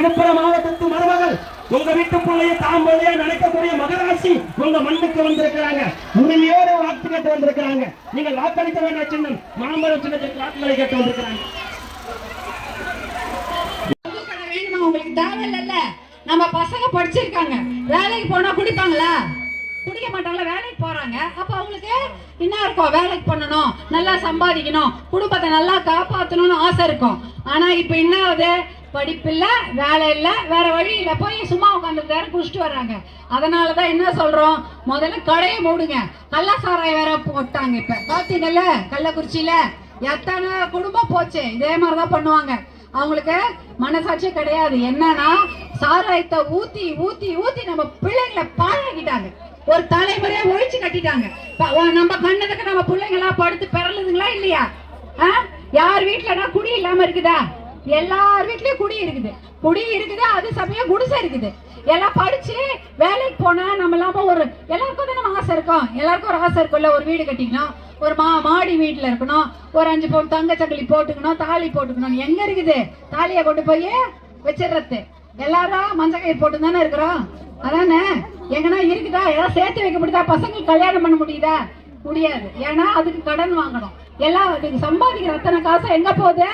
விழுப்புரம் மாவட்டத்து மருமகள் உங்க வீட்டு பிள்ளைய தாம்பளையா நினைக்கக்கூடிய மகராசி உங்க மண்ணுக்கு வந்திருக்கிறாங்க. உரிமையோடு வாக்கு கேட்டு வந்திருக்கிறாங்க. நீங்கள் வாக்களிக்க வேண்டிய சின்னம் மாம்பழம் சின்னத்துக்கு வாக்குகளை கேட்டு வந்திருக்கிறாங்க. உங்களுக்கு தேவையில்ல. நம்ம பசங்க படிச்சிருக்காங்க, வேலைக்கு போனா குடிப்பாங்களா? குடிக்க மாட்டாங்களா? வேலைக்கு போறாங்க. அப்ப அவங்களுக்கு என்ன இருக்கும்? வேலைக்கு பண்ணணும், நல்லா சம்பாதிக்கணும், குடும்பத்தை நல்லா காப்பாற்றணும்னு ஆசை இருக்கும். ஆனா இப்ப என்ன ஆகுது? படிப்பு இல்ல, வேலை இல்ல, வேற வழி இல்ல, போய் சும்மா உட்காந்து குடிச்சிட்டு வர்றாங்க. அதனாலதான் என்ன சொல்றோம், முதல்ல கடையை மூடுங்க. கள்ளசாராயம் வேற போட்டாங்க. இப்ப பாத்தீங்கல்ல கள்ளக்குறிச்சியில எத்தனை குடும்பம் போச்சு. இதே மாதிரிதான் பண்ணுவாங்க. அவங்களுக்கு மனசாட்சியே கிடையாது. என்னன்னா சாராயத்தை ஊத்தி ஊத்தி ஊத்தி நம்ம பிள்ளைங்களை பாழாக்கிட்டாங்க. ஒரு தலைமுறையா ஒழிச்சு கட்டிட்டாங்க. நம்ம கண்ணதுக்கு நம்ம பிள்ளைங்களா படுத்து பிறலுதுங்களா இல்லையா? யார் வீட்டுலனா குடி இல்லாம இருக்குதா? எல்லார் வீட்லயும் குடி இருக்குது. குடி இருக்குது, அது சமயம் குடிசை இருக்குது. எல்லாம் படிச்சு வேலைக்கு போனா நம்ம இல்லாம ஒரு எல்லாருக்கும் தான் நம்ம ஆசை இருக்கும். எல்லாருக்கும் ஒரு ஆசை இருக்கும்ல, ஒரு வீடு கட்டிக்கணும், ஒரு மாடி வீட்டுல இருக்கணும், ஒரு 5 பவுன் தங்க சங்கிலி போட்டுக்கணும், தாலி போட்டுக்கணும். எங்க இருக்குது? தாலியை கொண்டு போய் வச்சிடறது. எல்லாரும் மஞ்சள் கயிறு போட்டு தானே இருக்கிறோம். அதானே? எங்கன்னா இருக்குதா? ஏதாவது சேர்த்து வைக்கப்படுதா? பசங்களுக்கு கல்யாணம் பண்ண முடியுதா? முடியாது. ஏன்னா அதுக்கு கடன் வாங்கணும். எல்லாம் சம்பாதிக்கிற அத்தனை காசு எங்க போகுது?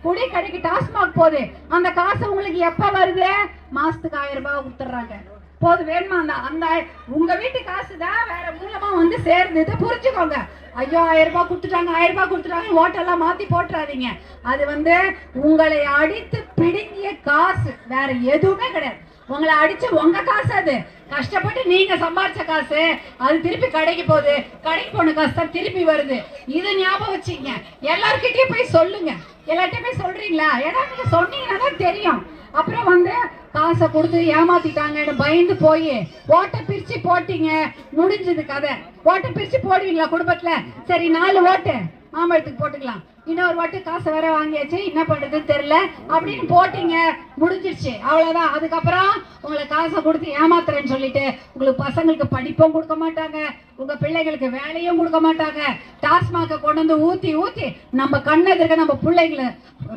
குடி கடைக்கு, டாஸ்மாக் போகுது. அந்த காசு உங்களுக்கு எப்ப வருது? மாசத்துக்கு 1000 ரூபாய் கொடுத்துட்றாங்க. போது வேணுமா? அந்த உங்க வீட்டு காசு தான் வேற மூலமா வந்து சேர்ந்து புரிஞ்சுக்கோங்க. ஐயோ 1000 ரூபாய் கொடுத்துட்டாங்க, 1000 ரூபாய் கொடுத்துட்டாங்க, ஓட்டெல்லாம் மாத்தி போட்டுறாதீங்க. அது வந்து உங்களை அடித்து பிடுங்கிய காசு, வேற எதுவுமே கிடையாது. உங்களை அடிச்சு உங்க காசு, அது கஷ்டப்பட்டு நீங்க சம்பாதிச்ச காசு, அது திருப்பி கடைக்கு போகுது. கடைக்கு போன காசு தான் திருப்பி வருது. இது ஞாபகம் வச்சுங்க. எல்லார்கிட்டயும் போய் சொல்லுங்க. எல்லார்கிட்டயும் போய் சொல்றீங்களா? ஏன்னா நீங்க சொன்னீங்கன்னா தான் தெரியும். அப்புறம் வந்து காசை கொடுத்து ஏமாத்திட்டாங்கன்னு பயந்து போய் ஓட்டை பிரிச்சு போட்டீங்க, முடிஞ்சது கதை. ஓட்டை பிரிச்சு போடுவீங்களா குடும்பத்துல? சரி 4 ஓட்டு மாம்பழத்துக்கு போட்டுக்கலாம், இன்னொரு வாட்டி காசை வேற வாங்கியாச்சு, என்ன பண்றதுன்னு தெரியல அப்படின்னு போட்டீங்க, முடிஞ்சிருச்சு, அவ்வளவுதான். அதுக்கப்புறம் உங்களை காசை கொடுத்து ஏமாத்துறேன்னு சொல்லிட்டு உங்களுக்கு பசங்களுக்கு படிப்பும் கொடுக்க மாட்டாங்க, உங்க பிள்ளைகளுக்கு வேலையும் கொடுக்க மாட்டாங்க. டாஸ்மாக கொண்டு வந்து ஊத்தி ஊத்தி நம்ம கண்ணெதிர்க்க நம்ம பிள்ளைங்களை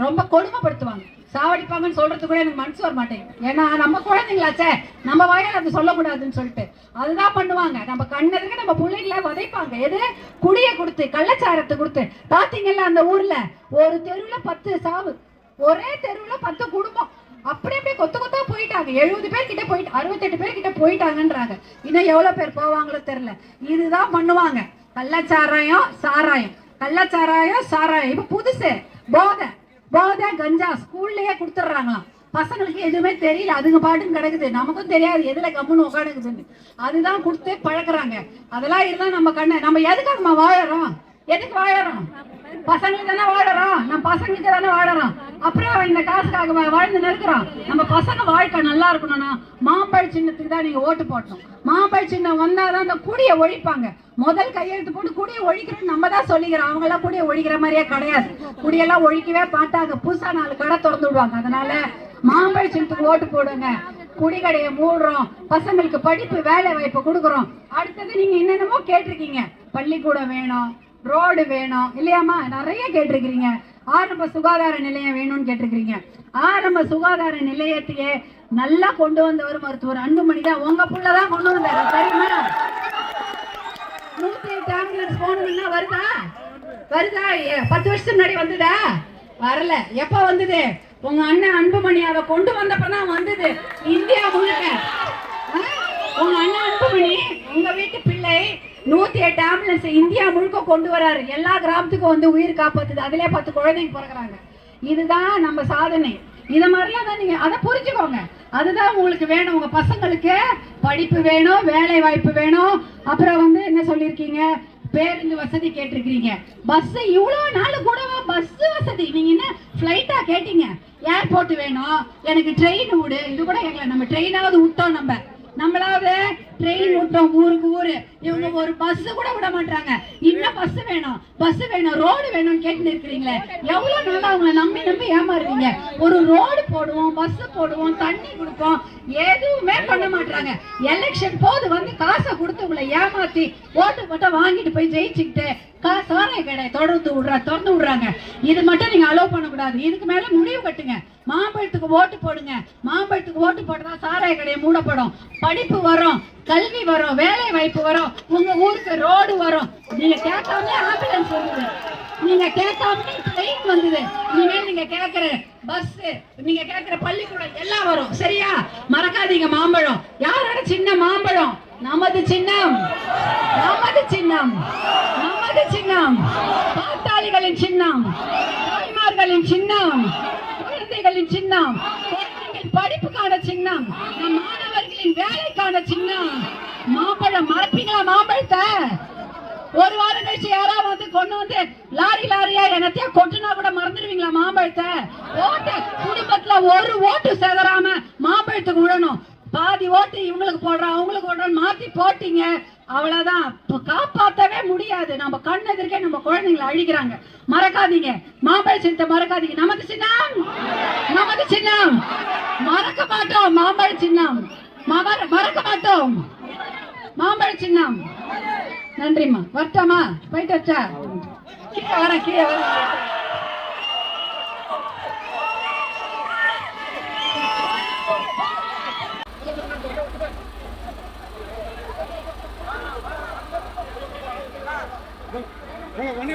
ரொம்ப கொடுமைப்படுத்துவாங்க, சாவடிப்பாங்கன்னு சொல்றது கூட எனக்கு மனசு வர மாட்டேங்குது. ஏன்னா நம்ம குழந்தைங்களாச்சே, நம்ம வாயால் அது சொல்லக்கூடாதுன்னு சொல்லிட்டு அதுதான் பண்ணுவாங்க. நம்ம கண்ணதுக்கு நம்ம பிள்ளைங்களை வதைப்பாங்க. எது? குடியை கொடுத்து, கள்ளச்சாரத்தை கொடுத்து. பாத்தீங்கல்ல அந்த ஊர்ல ஒரு தெருவுல 10 சாவு, ஒரே தெருவுல 10 குடும்பம் அப்படி அப்படியே கொத்து கொத்தா போயிட்டாங்க. 70 பேர் கிட்ட போயிட்டு 68 பேர் கிட்ட போயிட்டாங்கன்றாங்க. இன்னும் எவ்வளவு பேர் போவாங்களோ தெரியல. இதுதான் பண்ணுவாங்க. கள்ளச்சாராயம், சாராயம், கள்ளச்சாராயம், சாராயம். இப்ப புதுசு போதை, கஞ்சா ஸ்கூல்லயே கொடுத்துட்றாங்களாம். பசங்களுக்கு எதுவுமே தெரியல, அதுங்க பாட்டுன்னு கிடக்குது. நமக்கும் தெரியாது எதுல கம்முன்னு உட்காந்துக்குதுன்னு. அதுதான் கொடுத்து பழக்கிறாங்க. அதெல்லாம் இருந்தா நம்ம நம்ம எதுக்காகமா வாழறோம்? எதுக்கு வாழறோம்? பசங்களுக்கு தானே வாழறோம், நம்ம பசங்களுக்கு தானே வாழறோம். அப்புறம் இந்த காசுக்காக வாழ்ந்து நிற்கிறோம். நம்ம பசங்க வாழ்க்கை நல்லா இருக்கணும்னா மாம்பழ சின்னத்துக்கு தான் நீங்க ஓட்டு போட்டோம். மாம்பழ சின்னம் வந்தாதான் அந்த குடியை ஒழிப்பாங்க. முதல் கையெழுத்து போட்டு குடியை ஒழிக்கிறோம் நம்ம தான் சொல்லிக்கிறோம். அவங்க எல்லாம் குடியை ஒழிக்கிற மாதிரியே கிடையாது. குடியெல்லாம் ஒழிக்கவே பார்த்தாங்க. புதுசா 4 கடை திறந்து விடுவாங்க. அதனால மாம்பழ சின்னத்துக்கு ஓட்டு போடுங்க. குடிக்கடையை மூடுறோம், பசங்களுக்கு படிப்பு வேலை வாய்ப்பு கொடுக்குறோம். அடுத்தது நீங்க என்னென்னமோ கேட்டிருக்கீங்க. பள்ளிக்கூடம் வேணும், ரோடு வேணும் இல்லையாமா, நிறைய கேட்டிருக்கிறீங்க. ஆரம்ப சுகாதார நிலையம் வேணும்னு கேட்டிருக்கிறீங்க. ஆரம்ப சுகாதார நிலையத்தையே நல்லா கொண்டு வந்தவர் மருத்துவர் அன்புமணி தான். உங்க புள்ளதான் கொண்டு வந்தாரு, தெரியுமா? 108 ஆம்புலன்ஸ் போகணும்னா வருதா? 10 வருஷத்துக்கு முன்னாடி வந்ததா? வரல. எப்ப வந்தது? உங்க அண்ணன் அன்புமணி அதை கொண்டு வந்தப்பதான் வந்தது. இந்தியா முழுக்க உங்க அண்ணன் அன்புமணி, உங்க வீட்டு பிள்ளை 108 ஆம்புலன்ஸ் இந்தியா முழுக்க கொண்டு வராரு. எல்லா கிராமத்துக்கும் வந்து உயிர் காப்பாத்துது. அதுலயே 10 குழந்தைங்க பிறகுறாங்க. இதுதான் நம்ம சாதனை. இத மாதிரிலாம் தான் நீங்க அதை புரிஞ்சுக்கோங்க. அதுதான் உங்களுக்கு வேணும். உங்க பசங்களுக்கு படிப்பு வேணும், வேலை வாய்ப்பு வேணும். அப்புறம் வந்து என்ன சொல்லியிருக்கீங்க? பேருந்து வசதி கேட்டிருக்கீங்க. பஸ் இவ்வளவு நாள் கூடவா பஸ் வசதி? நீங்க என்ன பிளைட்டா கேட்டீங்க? ஏர்போர்ட் வேணும், எனக்கு ட்ரெயின் விடு. இது கூட கேட்கல. நம்ம ட்ரெயினாவது விட்டோம், நம்மளாவது ட்ரெயின் விட்டோம் ஊருக்கு ஊரு. இவங்க ஒரு பஸ் கூட விட மாட்டாங்க. இன்னும் பஸ் வேணும் ரோடு வேணும்னு கேட்டு இருக்கிறீங்களே, எவ்வளவு நாளா அவங்களை நம்பி ஏமாறுவீங்க? ஒரு ரோடு போடுவோம், பஸ் போடுவோம், தண்ணி கொடுப்போம், எதுவுமே பண்ண மாட்டாங்க. எலெக்ஷன் போது வந்து காசை கொடுத்து உங்களை ஏமாத்தி ஓட்டு போட்ட வாங்கிட்டு போய் ஜெயிச்சுக்கிட்டு சாராய கடை திறந்து விடுறாங்க. இது மட்டும் நீங்க அலோவ் பண்ணக்கூடாது. இதுக்கு மேல முடிவு கட்டுங்க. மாம்பழத்துக்கு ஓட்டு போடுங்க. மாம்பழத்துக்கு ஓட்டு போட்டா சாராய கடையை மூடப்படும். படிப்பு வரும், கல்வி வரும், வேலை வாய்ப்பு வரும், உங்க ஊருக்கு ரோடு வரும். நீங்க கேட்காமலே ஆம்புலன்ஸ் வந்தது, நீங்க கேட்காமலே ட்ரெயின் வந்தது, இனிமேல் நீங்க கேட்கிற பஸ், நீங்க கேட்கிற பள்ளிக்கூடம் எல்லாம் வரும். சரியா? மறக்காதீங்க. மாம்பழம் யாரோட சின்ன மாம்பழம்? நமது சின்னம், நமது சின்னம், நமது சின்னம், பாட்டாளிகளின் சின்னம், தாய்மார்களின் சின்னம், குழந்தைகளின் சின்னம், குழந்தைகளின் படிப்புக்கான சின்னம், நம் மாணவர்களின் வேலைக்கான சின்னம். மாம்பழம் மறப்பீங்களா? மாம்பழத்தை ஒரு வாரம் கழிச்சு யாராவது வந்து கொண்டு வந்து லாரியா என்னத்தையா கொட்டுனா கூட மறந்துடுவீங்களா மாம்பழத்தை? ஓட்டு குடும்பத்துல ஒரு ஓட்டு சேதராம மாம்பழத்துக்கு விடணும். பாதி ஓட்டு இவங்களுக்கு போடுறோம், அவங்களுக்கு போடுறோம், மாத்தி போட்டீங்க, அவ்வளவுதான். காப்பாற்றவே முடியாது. நம்ம கண் எதிர்க்கே நம்ம குழந்தைங்களை அழிக்கிறாங்க. மறக்காதீங்க, மாம்பழ சின்னத்தை மறக்காதீங்க. நமது சின்னம், நமது சின்னம், மறக்க மாட்டோம். மாம்பழ சின்னம் மறக்க மாட்டோம். மாம்பழ சின்னம். நன்றிம்மா. வரட்டாமா? போயிட்டு வச்சா கீழே வர வண்டி